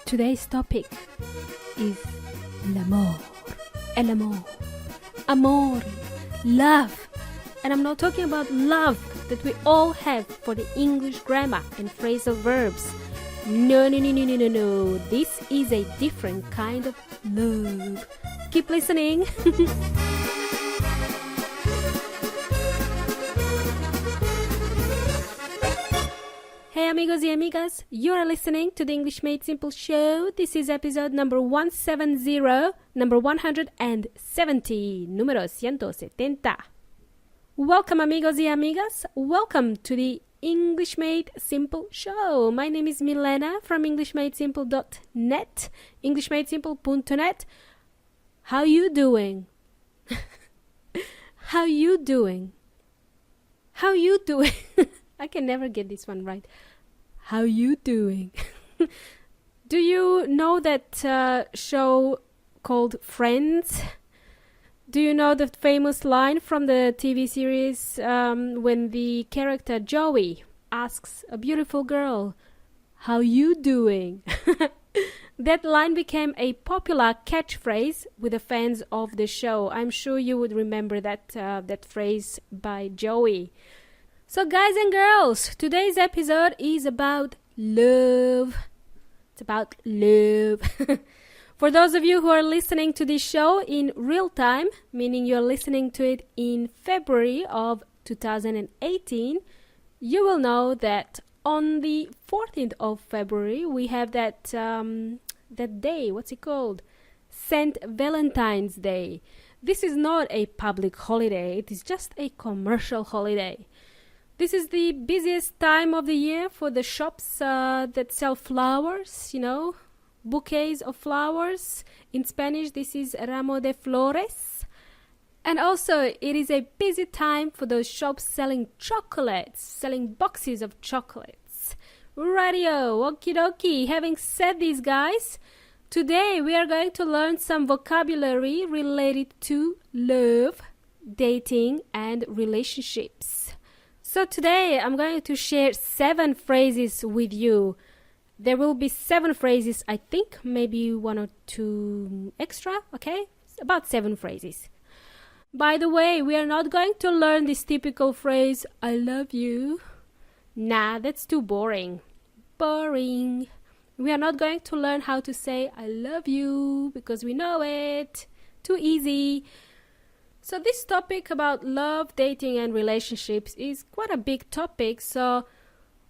Today's topic is l'amour, el amore, love. And I'm not talking about love that we all have for the English grammar and phrasal verbs. No. This is a different kind of love. Keep listening. Hey amigos y amigas, you are listening to the English Made Simple show. This is episode number 170, number 170, número 170. Welcome amigos y amigas, welcome to the English Made Simple show. My name is Milena from EnglishMadeSimple.net, EnglishMadeSimple.net. How you doing? How you doing? How you doing? I can never get this one right. How you doing? Do you know that show called Friends? Do you know the famous line from the TV series when the character Joey asks a beautiful girl, how you doing? That line became a popular catchphrase with the fans of the show. I'm sure you would remember that phrase by Joey. So guys and girls, today's episode is about love. It's about love. For those of you who are listening to this show in real time, meaning you're listening to it in February of 2018, you will know that on the 14th of February, we have that day, what's it called? St. Valentine's Day. This is not a public holiday, it is just a commercial holiday. This is the busiest time of the year for the shops that sell flowers, you know, bouquets of flowers. In Spanish, this is ramo de flores. And also, it is a busy time for those shops selling chocolates, selling boxes of chocolates. Radio, okie dokie. Having said this, guys, today we are going to learn some vocabulary related to love, dating, and relationships. So today I'm going to share 7 phrases with you. There will be 7 phrases, I think, maybe 1 or 2 extra, okay? About 7 phrases. By the way, we are not going to learn this typical phrase, I love you. Nah, that's too boring. Boring. We are not going to learn how to say I love you because we know it. Too easy. So this topic about love, dating and relationships is quite a big topic. So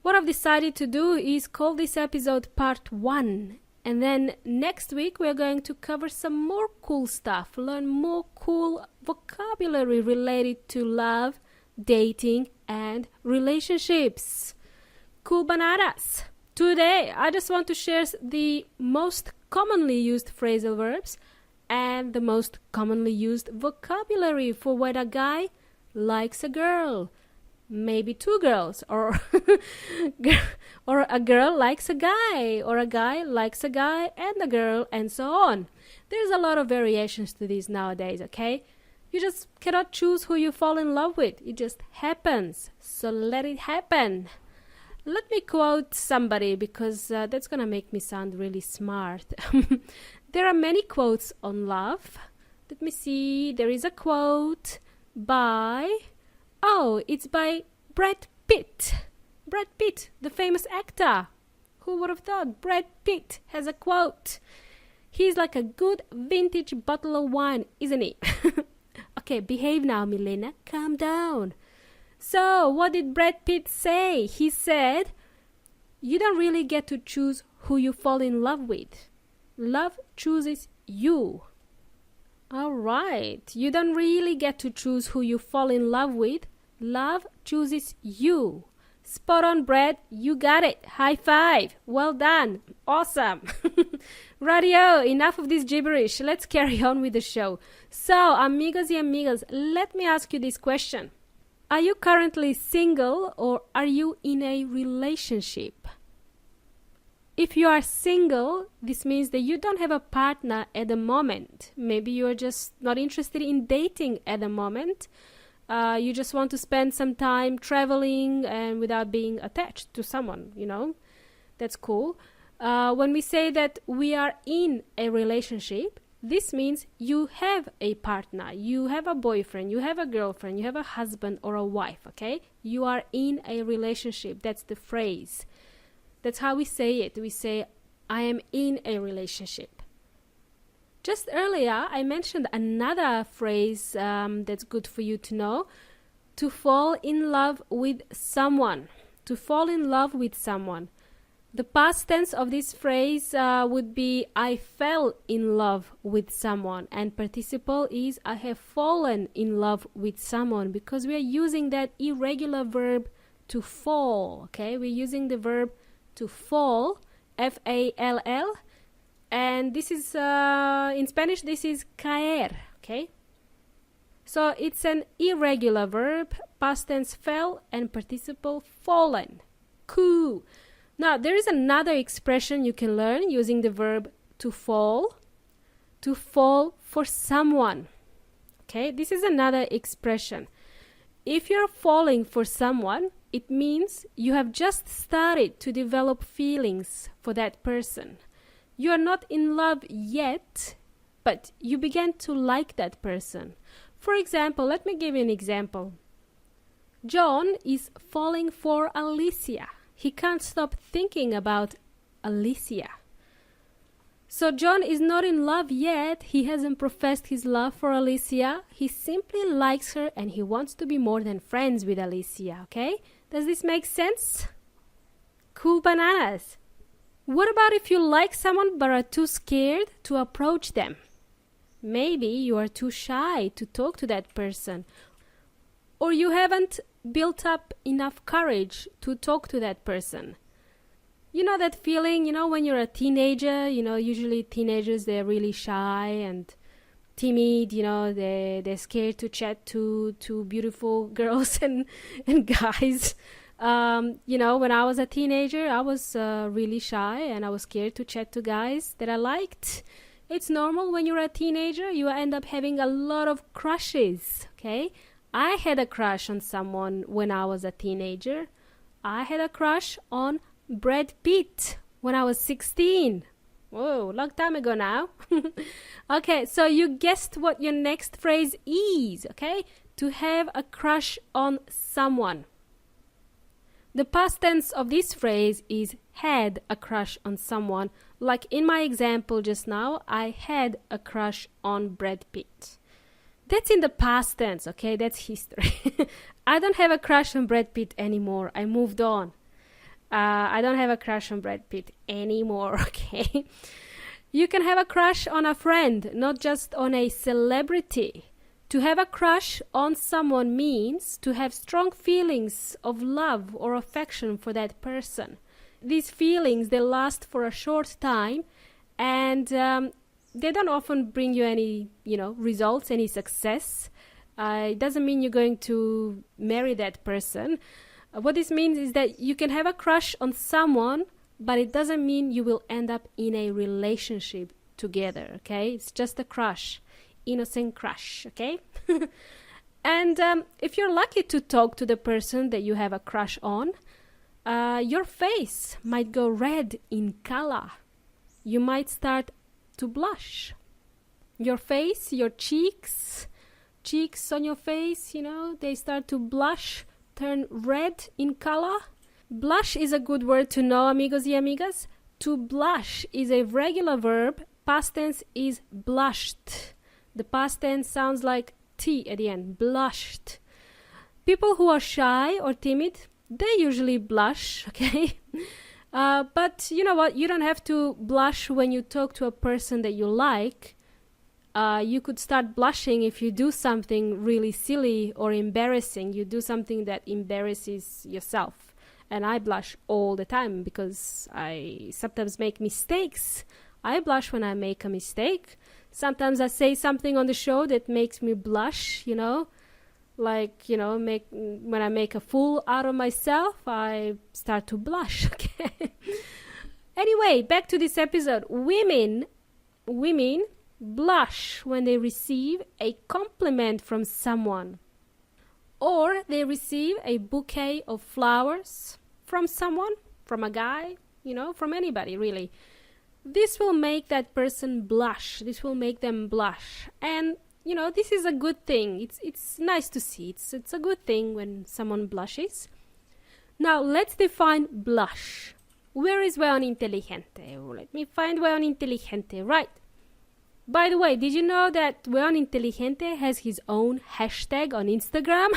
what I've decided to do is call this episode part 1. And then next week we're going to cover some more cool stuff. Learn more cool vocabulary related to love, dating and relationships. Cool bananas. Today I just want to share the most commonly used phrasal verbs and the most commonly used vocabulary for when a guy likes a girl. Maybe 2 girls, or or a girl likes a guy, or a guy likes a guy and a girl, and so on. There's a lot of variations to this nowadays, okay? You just cannot choose who you fall in love with. It just happens. So let it happen. Let me quote somebody because that's going to make me sound really smart. There are many quotes on love. Let me see. There is a quote by... Oh, it's by Brad Pitt. Brad Pitt, the famous actor. Who would have thought? Brad Pitt has a quote. He's like a good vintage bottle of wine, isn't he? Okay, behave now, Milena. Calm down. So, what did Brad Pitt say? He said, you don't really get to choose who you fall in love with. Love chooses you. All right. You don't really get to choose who you fall in love with. Love chooses you. Spot on, Brad. You got it. High five. Well done. Awesome. Radio, enough of this gibberish. Let's carry on with the show. So, amigos y amigas, let me ask you this question. Are you currently single or are you in a relationship? If you are single, this means that you don't have a partner at the moment. Maybe you're just not interested in dating at the moment. You just want to spend some time traveling and without being attached to someone, That's cool. When we say that we are in a relationship, this means you have a partner, you have a boyfriend, you have a girlfriend, you have a husband or a wife, okay? You are in a relationship. That's the phrase. That's how we say it. We say, I am in a relationship. Just earlier, I mentioned another phrase that's good for you to know. To fall in love with someone. To fall in love with someone. The past tense of this phrase would be I fell in love with someone, and participle is I have fallen in love with someone, because we are using that irregular verb to fall, okay? We're using the verb to fall, F-A-L-L, and this is, in Spanish, this is caer, okay? So it's an irregular verb, past tense fell, and participle fallen. Cool. Now, there is another expression you can learn using the verb to fall for someone. Okay, this is another expression. If you're falling for someone, it means you have just started to develop feelings for that person. You are not in love yet, but you began to like that person. For example, let me give you an example. John is falling for Alicia. He can't stop thinking about Alicia. So John is not in love yet. He hasn't professed his love for Alicia. He simply likes her and he wants to be more than friends with Alicia, okay? Does this make sense? Cool bananas. What about if you like someone but are too scared to approach them? Maybe you are too shy to talk to that person. Or you haven't built up enough courage to talk to that person. You know that feeling, when you're a teenager, usually teenagers, they're really shy and timid, they're scared to chat to beautiful girls and guys. When I was a teenager, I was really shy and I was scared to chat to guys that I liked. It's normal when you're a teenager, you end up having a lot of crushes, okay? I had a crush on someone when I was a teenager. I had a crush on Brad Pitt when I was 16. Whoa, long time ago now. Okay, so you guessed what your next phrase is, okay? To have a crush on someone. The past tense of this phrase is had a crush on someone. Like in my example just now, I had a crush on Brad Pitt. That's in the past tense, okay? That's history. I don't have a crush on Brad Pitt anymore. I moved on. I don't have a crush on Brad Pitt anymore, okay? You can have a crush on a friend, not just on a celebrity. To have a crush on someone means to have strong feelings of love or affection for that person. These feelings, they last for a short time, and they don't often bring you any, results, any success. It doesn't mean you're going to marry that person. What this means is that you can have a crush on someone, but it doesn't mean you will end up in a relationship together, okay? It's just a crush, innocent crush, okay? And if you're lucky to talk to the person that you have a crush on, your face might go red in color. You might start to blush. Your face, your cheeks on your face, they start to blush, turn red in color. Blush is a good word to know, amigos y amigas. To blush is a regular verb. Past tense is blushed. The past tense sounds like T at the end, blushed. People who are shy or timid, they usually blush, okay? But you know what? You don't have to blush when you talk to a person that you like. You could start blushing if you do something really silly or embarrassing. You do something that embarrasses yourself. And I blush all the time because I sometimes make mistakes. I blush when I make a mistake. Sometimes I say something on the show that makes me blush, like, when I make a fool out of myself, I start to blush, okay? Anyway, back to this episode. Women blush when they receive a compliment from someone, or they receive a bouquet of flowers from someone, from a guy, from anybody really. This will make that person blush. This will make them blush. And, this is a good thing. It's nice to see. It's a good thing when someone blushes. Now, let's define blush. Where is weón inteligente? Let me find weón inteligente. Right. By the way, did you know that weón inteligente has his own hashtag on Instagram?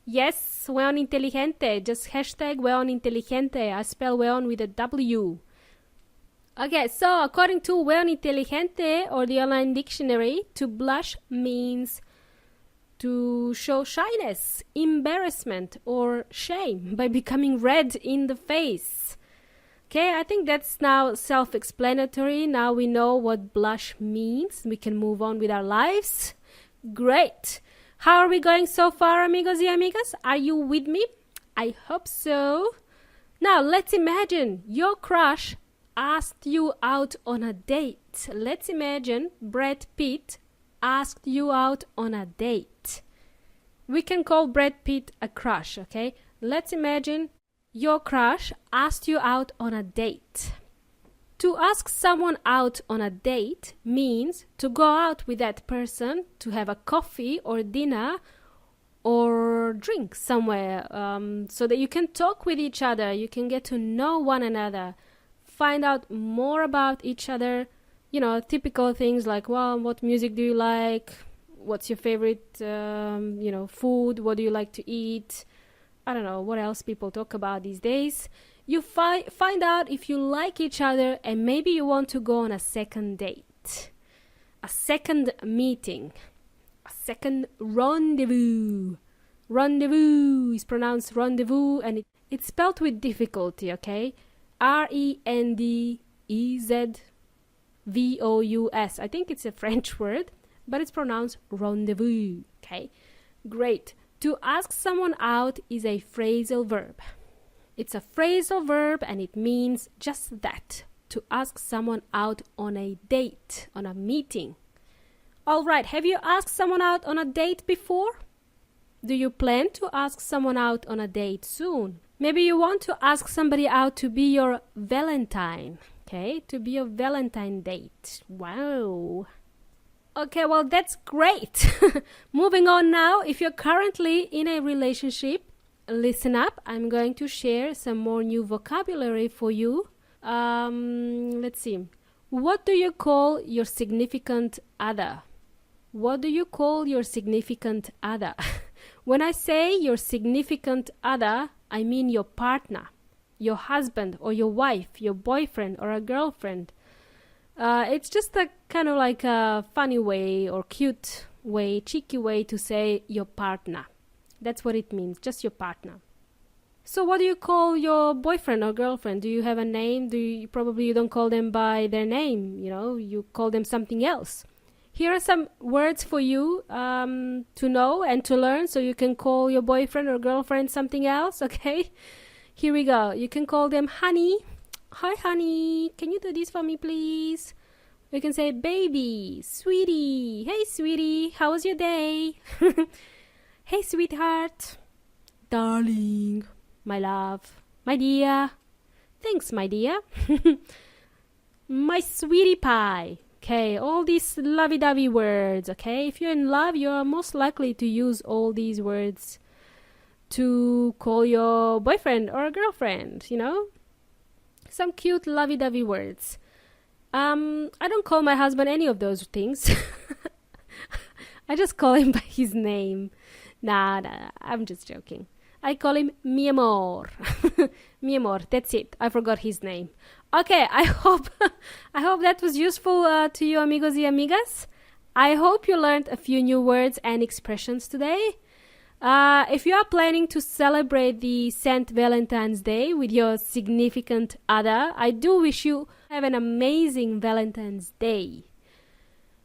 Yes, weón inteligente. Just hashtag weón inteligente. I spell weón with a W. Okay, so according to weón inteligente or the online dictionary, to blush means to show shyness, embarrassment, or shame by becoming red in the face. Okay, I think that's now self-explanatory. Now we know what blush means. We can move on with our lives. Great. How are we going so far, amigos y amigas? Are you with me? I hope so. Now, let's imagine your crush asked you out on a date. Let's imagine Brad Pitt asked you out on a date. We can call Brad Pitt a crush, okay? Let's imagine your crush asked you out on a date. To ask someone out on a date means to go out with that person to have a coffee or dinner or drink somewhere, so that you can talk with each other, you can get to know one another, find out more about each other, typical things like, well, what music do you like? What's your favorite, food? What do you like to eat? I don't know what else people talk about these days. You find out if you like each other, and maybe you want to go on a second date, a second meeting, a second rendezvous. Rendezvous is pronounced rendezvous, and it's spelled with difficulty, okay? R-E-N-D-E-Z-V-O-U-S. I think it's a French word, but it's pronounced rendezvous, okay? Great. To ask someone out is a phrasal verb. It's a phrasal verb, and it means just that, to ask someone out on a date, on a meeting. All right, have you asked someone out on a date before? Do you plan to ask someone out on a date soon? Maybe you want to ask somebody out to be your Valentine, okay? To be your Valentine date. Wow. Okay, well, that's great. Moving on now. If you're currently in a relationship, listen up. I'm going to share some more new vocabulary for you. Let's see. What do you call your significant other? What do you call your significant other? When I say your significant other, I mean your partner, your husband or your wife, your boyfriend or a girlfriend. It's just a kind of like a funny way or cute way, cheeky way to say your partner. That's what it means, just your partner. So what do you call your boyfriend or girlfriend? Do you have a name? Probably you don't call them by their name, you call them something else. Here are some words for you to know and to learn, so you can call your boyfriend or girlfriend something else, okay? Here we go. You can call them honey. Hi, honey. Can you do this for me, please? We can say baby, sweetie. Hey, sweetie. How was your day? Hey, sweetheart. Darling. My love. My dear. Thanks, my dear. My sweetie pie. Okay, all these lovey-dovey words, okay? If you're in love, you're most likely to use all these words to call your boyfriend or girlfriend, Some cute lovey-dovey words. I don't call my husband any of those things. I just call him by his name. Nah, I'm just joking. I call him mi amor. Mi amor, that's it. I forgot his name. Okay, I hope that was useful to you, amigos y amigas. I hope you learned a few new words and expressions today. If you are planning to celebrate the St. Valentine's Day with your significant other, I do wish you have an amazing Valentine's Day.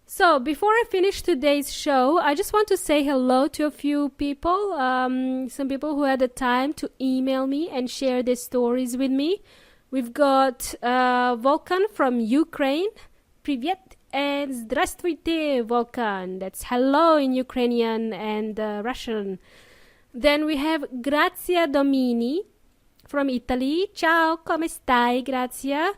So, before I finish today's show, I just want to say hello to a few people, some people who had the time to email me and share their stories with me, We've got Volkan from Ukraine. Привет and здравствуйте, Volkan. That's hello in Ukrainian and Russian. Then we have Grazia Domini from Italy. Ciao, come stai, Grazia?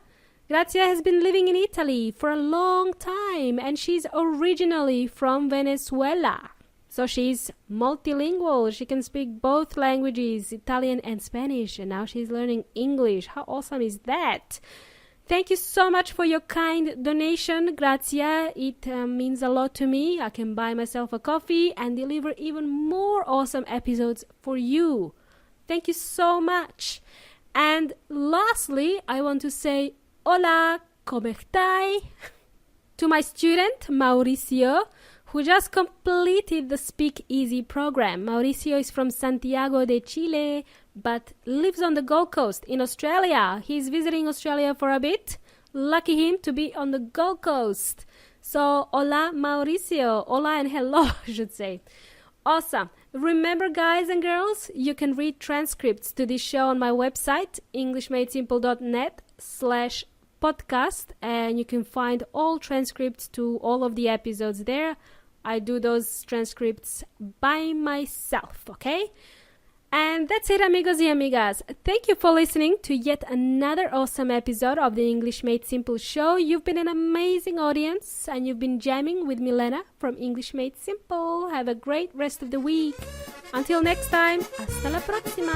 Grazia has been living in Italy for a long time and she's originally from Venezuela. So she's multilingual. She can speak both languages, Italian and Spanish, and now she's learning English. How awesome is that? Thank you so much for your kind donation, Grazia. It means a lot to me. I can buy myself a coffee and deliver even more awesome episodes for you. Thank you so much. And lastly, I want to say hola, come stai? To my student, Mauricio, who just completed the Speak Easy program. Mauricio is from Santiago de Chile, but lives on the Gold Coast in Australia. He's visiting Australia for a bit. Lucky him to be on the Gold Coast. So, hola, Mauricio. Hola and hello, I should say. Awesome. Remember, guys and girls, you can read transcripts to this show on my website, englishmadesimple.net/podcast, and you can find all transcripts to all of the episodes there. I do those transcripts by myself, okay? And that's it, amigos y amigas. Thank you for listening to yet another awesome episode of the English Made Simple show. You've been an amazing audience, and you've been jamming with Milena from English Made Simple. Have a great rest of the week. Until next time, hasta la próxima.